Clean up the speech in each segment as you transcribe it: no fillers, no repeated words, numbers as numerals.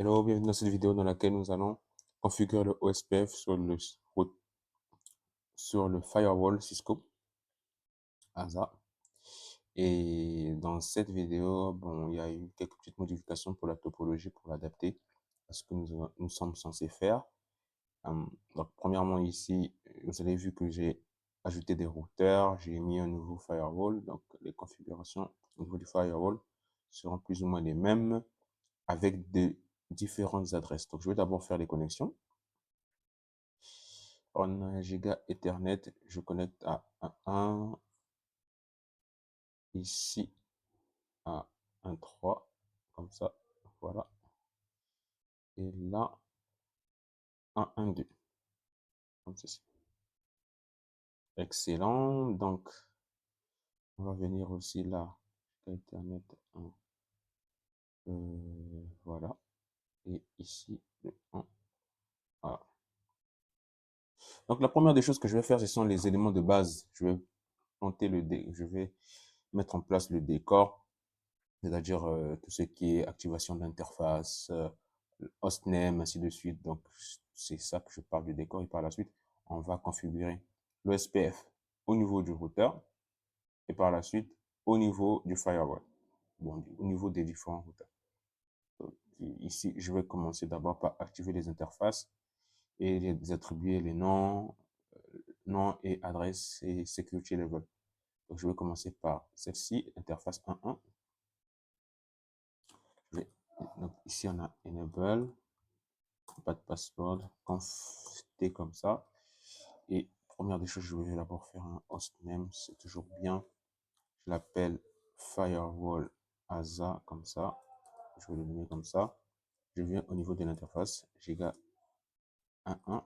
Hello, bienvenue dans cette vidéo dans laquelle nous allons configurer le OSPF sur le firewall Cisco ASA. Et dans cette vidéo, bon, il y a eu quelques petites modifications pour la topologie pour l'adapter à ce que nous sommes censés faire. Donc, premièrement, ici, vous avez vu que j'ai ajouté des routeurs, j'ai mis un nouveau firewall. Donc, les configurations au niveau du firewall seront plus ou moins les mêmes avec de différentes adresses. Donc, je vais d'abord faire les connexions. En 1 giga Ethernet, je connecte à 1, ici à 1.3, comme ça, voilà. Et là, 1.1.2, comme ceci. Excellent. Donc, on va venir aussi là, Ethernet 1, voilà. Et ici, le 1, voilà. Donc, la première des choses que je vais faire, ce sont les éléments de base. Je vais je vais mettre en place le décor, c'est-à-dire tout ce qui est activation d'interface, hostname, ainsi de suite. Donc, c'est ça que je parle du décor. Et par la suite, on va configurer le SPF au niveau du routeur et par la suite au niveau du firewall, bon, au niveau des différents routeurs. Donc, ici, je vais commencer d'abord par activer les interfaces et les attribuer les noms et adresses et security level. Donc, je vais commencer par celle-ci, interface 1.1. Donc, ici, on a enable, pas de password, conf t comme ça. Et première des choses, je vais d'abord faire un hostname, c'est toujours bien. Je l'appelle firewall ASA comme ça. Je vais le nommer comme ça. Je viens au niveau de l'interface, giga 1.1.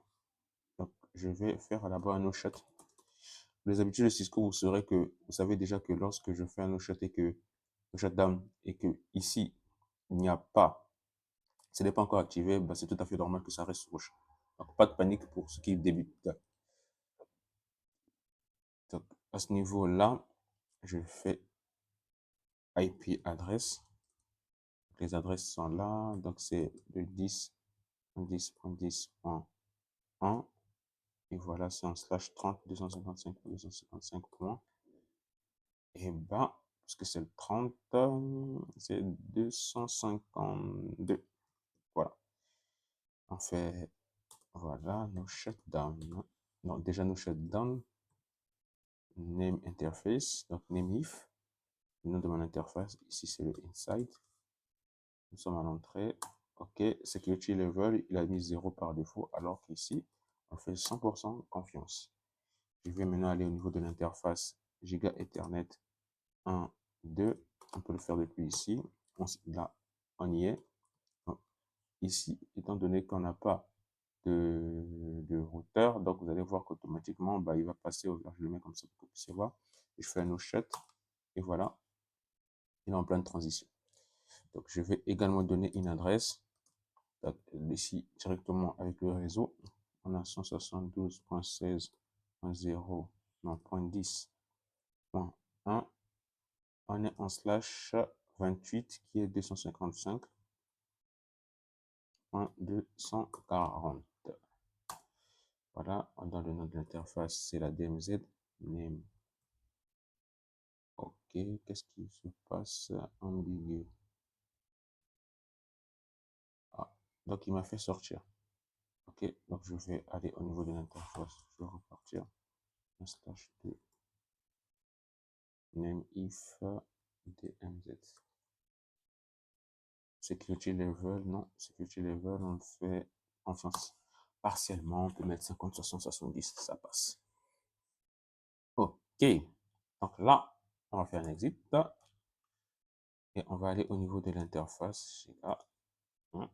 Donc, je vais faire là-bas un no-shut. Les habitudes de Cisco, vous savez déjà que lorsque je fais un no-shut et que le shutdown et que ici, il n'y a pas, ce n'est pas encore activé, bah, c'est tout à fait normal que ça reste rouge. Donc, pas de panique pour ce qui débute. Donc, à ce niveau-là, je fais IP adresse. Les adresses sont là. Donc, c'est le 10.10.10.1. Et voilà, c'est en slash 30, 255, 255 points. Et bah, puisque c'est le 30, c'est 252. Voilà. On fait, voilà, no shutdown. Non, déjà no shutdown. Name interface, donc name if. Le nom de mon interface, ici c'est le inside. Nous sommes à l'entrée. OK, security level, il a mis 0 par défaut, alors qu'ici, on fait 100% confiance. Je vais maintenant aller au niveau de l'interface Giga Ethernet 1, 2. On peut le faire depuis ici. Là, on y est. Donc, ici, étant donné qu'on n'a pas de routeur, donc vous allez voir qu'automatiquement, bah, il va passer au. Je le mets comme ça pour que vous puissiez voir. Et je fais un no shut. Et voilà, il est en pleine transition. Donc, je vais également donner une adresse. Ici, directement avec le réseau, on a 172.16.0, non, .10.1. On est en slash 28 qui est 255.240. Voilà, dans le nom de l'interface, c'est la DMZ name. OK, qu'est-ce qui se passe? Ambigu. Ah, donc il m'a fait sortir. OK, donc je vais aller au niveau de l'interface, je vais repartir. Slash 2 name if dmz. Security level, non, security level, on fait, enfin, partiellement, on peut mettre 50, 60, 70, ça passe. OK, donc là, on va faire un exit et on va aller au niveau de l'interface, GA 1/3.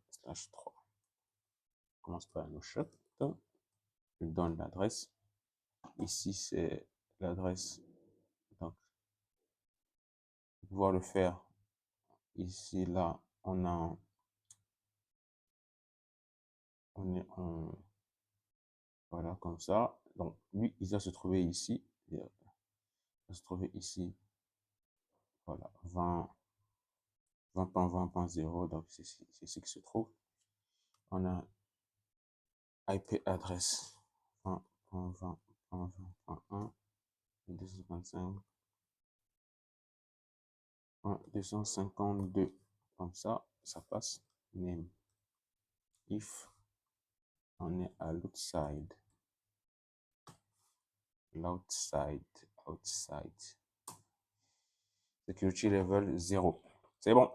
On commence par un no shut, je donne l'adresse. Ici, c'est l'adresse, donc, pour pouvoir le faire, ici, là, on est en, voilà, comme ça. Donc, lui, il va se trouver ici. Il va se trouver ici. Voilà, 20.20.0. Donc, c'est ce qui se trouve. on a IP adresse 20.20.20.1, 255.252. Comme ça passe. Name. If on est à l'outside. Outside. Security level 0. C'est bon.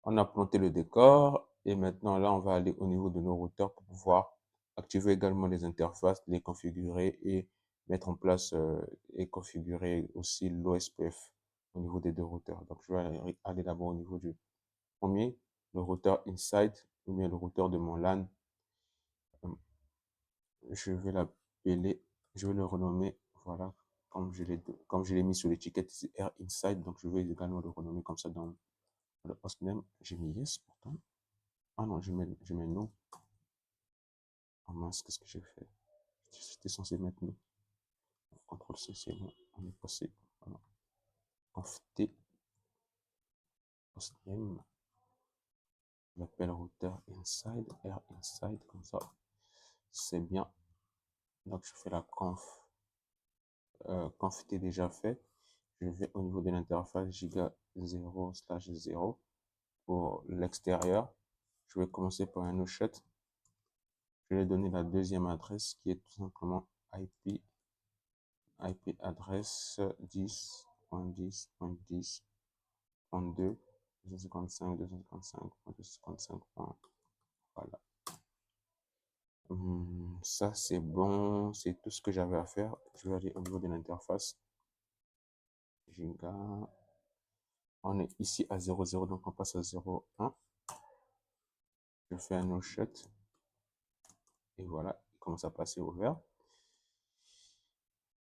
On a planté le décor et maintenant là, on va aller au niveau de nos routeurs pour pouvoir activer également les interfaces, les configurer et mettre en place et configurer aussi l'OSPF au niveau des deux routeurs. Donc, je vais aller d'abord au niveau du premier, le routeur inside ou bien le routeur de mon LAN. Je vais l'appeler, je vais le renommer, voilà, comme je l'ai mis sur l'étiquette R inside, donc je vais également le renommer comme ça dans le hostname. J'ai mis yes pourtant. Ah non, je mets no. Ah mince, qu'est-ce que j'ai fait? J'étais censé mettre no. CTRL C, c'est bon, on est passé. Voilà. Conf T, hostname, j'appelle routeur inside, R inside, comme ça, c'est bien. Donc je fais la conf T déjà fait. Je vais au niveau de l'interface giga 0/0 pour l'extérieur. Je vais commencer par un no-shut. Je vais donner la deuxième adresse qui est tout simplement IP adresse 10.10.10.2 255.255. Voilà. Ça, c'est bon. C'est tout ce que j'avais à faire. Je vais aller au niveau de l'interface. Giga. On est ici à 0,0, donc on passe à 0,1. Je fais un no-shut. Et voilà, il commence à passer au vert.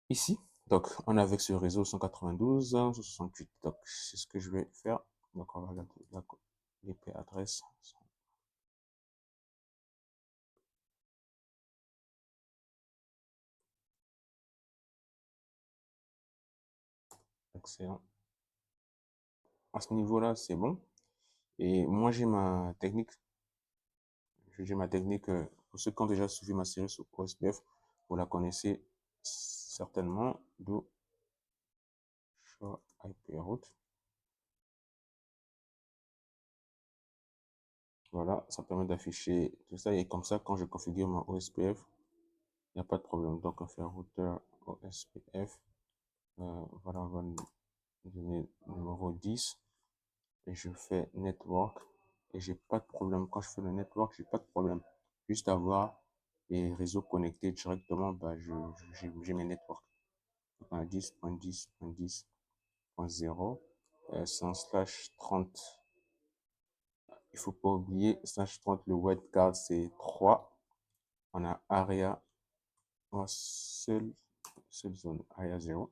Ici, donc on est avec ce réseau 192.168. Donc c'est ce que je vais faire. Donc on va regarder l'IP adresse. Excellent. À ce niveau-là, c'est bon. Et moi, j'ai ma technique. Pour ceux qui ont déjà suivi ma série sur OSPF, vous la connaissez certainement. Do show IP route. Voilà, ça permet d'afficher tout ça. Et comme ça, quand je configure mon OSPF, il n'y a pas de problème. Donc, on fait routeur OSPF. Voilà, on va donner numéro 10 et je fais network et j'ai pas de problème. Quand je fais le network, j'ai pas de problème. Juste avoir les réseaux connectés directement, bah, j'ai mes networks. Donc, on a 10.10.10.0, sans /30. Il faut pas oublier, /30, le wildcard, c'est 3. On a area, seule zone, area 0.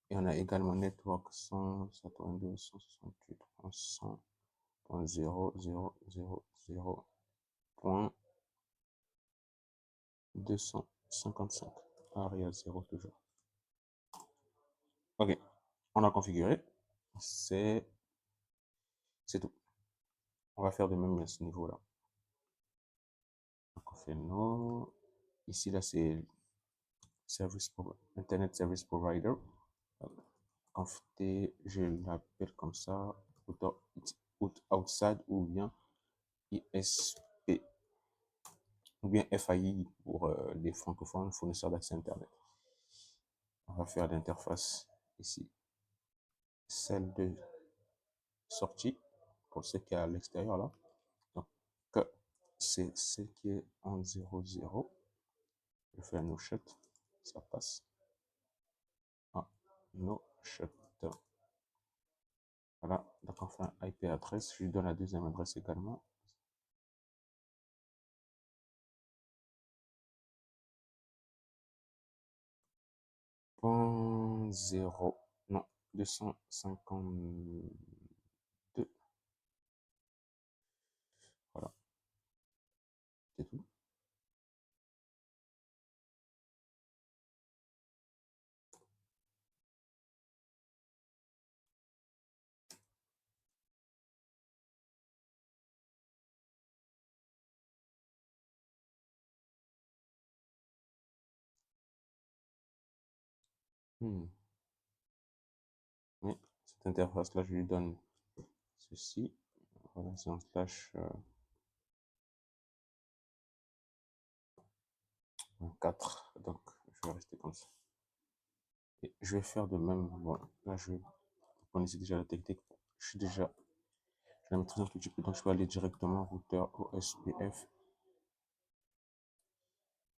Et on a également network 192.168.100.000.255. Area 0 toujours. Ok, on a configuré. C'est tout. On va faire de même à ce niveau-là. Donc on fait no. Ici, là, c'est Internet Service Provider. Conf T, je l'appelle comme ça, outside ou bien ISP, ou bien FAI pour les francophones, fournisseurs d'accès Internet. On va faire l'interface ici, celle de sortie, pour ce qui est à l'extérieur là. Donc, c'est ce qui est en 0,0. Je fais un no shut, ça passe. Ah, no shut. Voilà, donc on fait un IP adresse. Je lui donne la deuxième adresse également. Point 0, non, 252. Voilà, c'est tout. Hmm. Oui, cette interface-là, je lui donne ceci. Voilà, c'est un slash 4. Donc, je vais rester comme ça. Et je vais faire de même. Bon, là, vous connaissez déjà la technique. Je la maîtrise un tout petit peu. Donc, je vais aller directement routeur OSPF.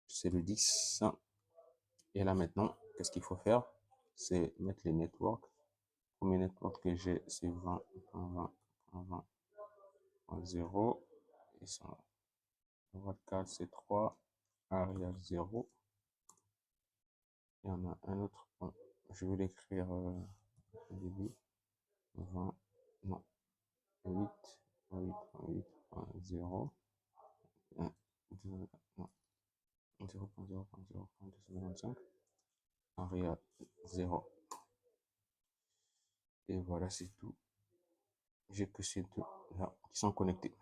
C'est le 10. Et là, maintenant, qu'est-ce qu'il faut faire? C'est mettre les networks. Le premier network que j'ai, c'est 20, 20, 20, 0. Et son WAT4, c'est 3. Aria 0. Il y en a un autre. Bon, je vais l'écrire au début. 20, non, 8, 8, 8, 0, 1, 2, non, 0.0.0.225, Aria 0. Et voilà, c'est tout. J'ai que ces deux là qui sont connectés.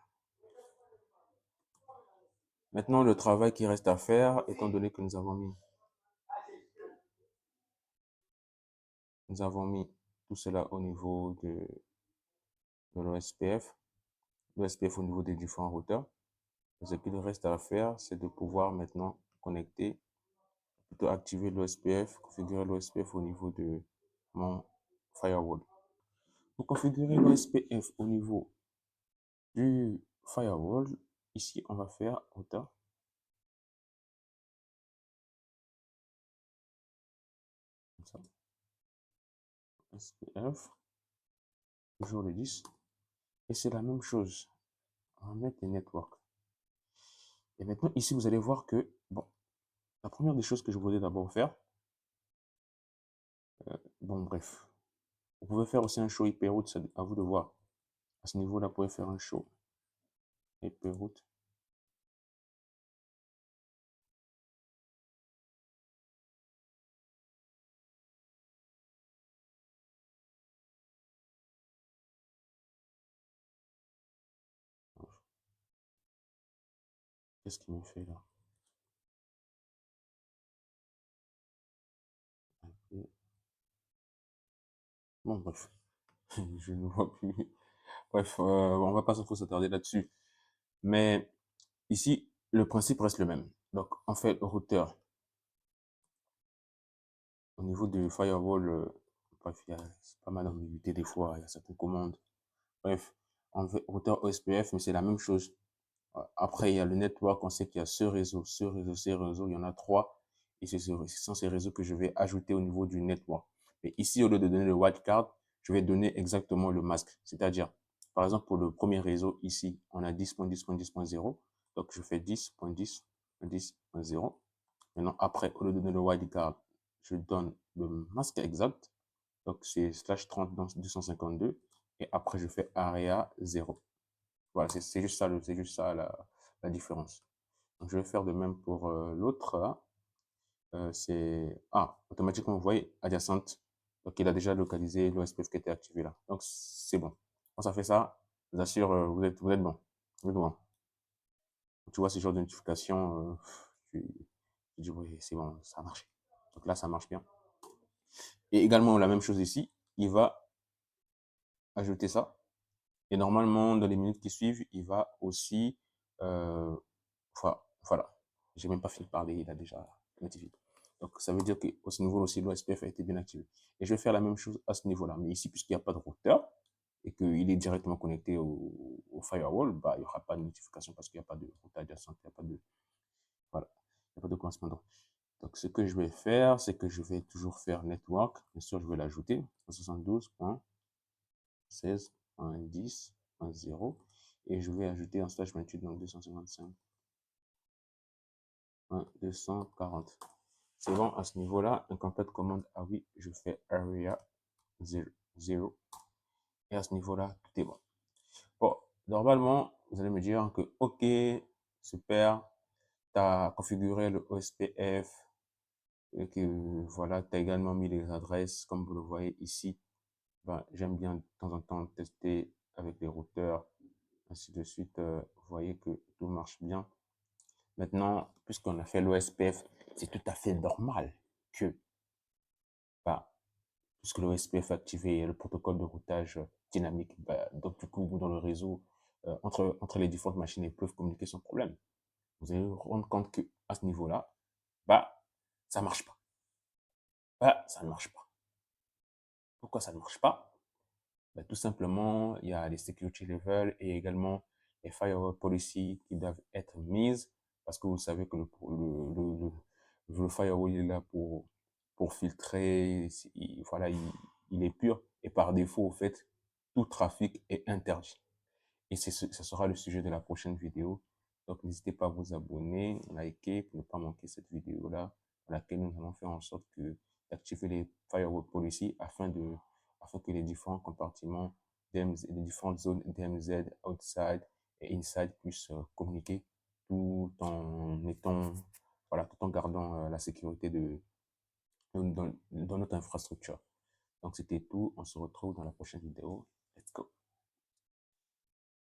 Maintenant, le travail qui reste à faire, étant donné que nous avons mis tout cela au niveau de l'OSPF, l'OSPF au niveau des différents routeurs. Ce qu'il reste à faire, c'est de pouvoir maintenant connecter, plutôt activer l'OSPF, configurer l'OSPF au niveau de mon firewall. Pour configurer l'OSPF au niveau du firewall, ici, on va faire routeur, comme ça, OSPF, toujours le 10. Et c'est la même chose. On va mettre les networks. Et maintenant, ici, vous allez voir que, bon, la première des choses que je voulais d'abord faire, bon, bref, vous pouvez faire aussi un show IP route, c'est à vous de voir. À ce niveau-là, vous pouvez faire un show IP route. Qu'est-ce qu'il me fait là? Bon, bref, je ne vois plus. Bref, on va pas trop s'attarder là-dessus. Mais ici, le principe reste le même. Donc, on fait le routeur au niveau du firewall. Bref, il y a pas mal d'ambiguïté des fois. Il y a certaines commandes. Bref, on fait routeur OSPF, mais c'est la même chose. Après, il y a le network. On sait qu'il y a ce réseau, ce réseau, ces réseaux. Il y en a trois. Et ce sont ces réseaux que je vais ajouter au niveau du network. Mais ici, au lieu de donner le wildcard, je vais donner exactement le masque. C'est-à-dire, par exemple, pour le premier réseau, ici, on a 10.10.10.0. Donc, je fais 10.10.10.0. Maintenant, après, au lieu de donner le wildcard, je donne le masque exact. Donc, c'est slash 30 dans 252. Et après, je fais area 0. Voilà, c'est juste ça, c'est juste ça la différence. Donc, je vais faire de même pour l'autre. C'est automatiquement, vous voyez, adjacente. Donc, il a déjà localisé l'OSPF qui était activé là. Donc, c'est bon. Quand ça fait ça, je vous assure, vous êtes bon. Vous êtes bon. Tu vois ce genre de notification, tu, tu dis, oui, c'est bon, ça a marché. Donc là, ça marche bien. Et également, la même chose ici, il va ajouter ça. Et normalement, dans les minutes qui suivent, il va aussi, euh, voilà, j'ai même pas fini de parler, il a déjà notifié. Donc, ça veut dire qu'à ce niveau aussi, l'OSPF a été bien activé. Et je vais faire la même chose à ce niveau-là. Mais ici, puisqu'il n'y a pas de routeur et qu'il est directement connecté au firewall, bah, il n'y aura pas de notification parce qu'il n'y a pas de routeur adjacent, il n'y a pas de, voilà, il n'y a pas de correspondant. Donc, ce que je vais faire, c'est que je vais toujours faire network. Bien sûr, je vais l'ajouter, 72.16.10.0. Et je vais ajouter un slash 28, donc 255.240. C'est bon, à ce niveau-là, un complète commande, ah oui, je fais area 0. Et à ce niveau-là, tout est bon. Bon, normalement, vous allez me dire que, ok, super, tu as configuré le OSPF, et que voilà, tu as également mis les adresses, comme vous le voyez ici. Ben, j'aime bien de temps en temps tester avec les routeurs, ainsi de suite. Vous voyez que tout marche bien. Maintenant, puisqu'on a fait l'OSPF, c'est tout à fait normal que bah, puisque le SPF est activé, le protocole de routage dynamique, bah, donc du coup, dans le réseau, entre les différentes machines, ils peuvent communiquer sans problème. Vous allez vous rendre compte que à ce niveau-là, bah, ça marche pas. Bah, ça ne marche pas. Pourquoi ça ne marche pas? Bah, tout simplement, il y a les security levels et également les firewall policies qui doivent être mises parce que vous savez que le firewall est là pour filtrer, voilà, il est pur et par défaut, au fait, tout trafic est interdit. Et ce sera le sujet de la prochaine vidéo. Donc, n'hésitez pas à vous abonner, liker pour ne pas manquer cette vidéo-là, dans laquelle nous allons faire en sorte d'activer les firewall policies afin que les différents compartiments DMZ, les différentes zones DMZ, outside et inside puissent communiquer tout en étant, voilà, tout en gardant la sécurité dans notre infrastructure. Donc, c'était tout. On se retrouve dans la prochaine vidéo.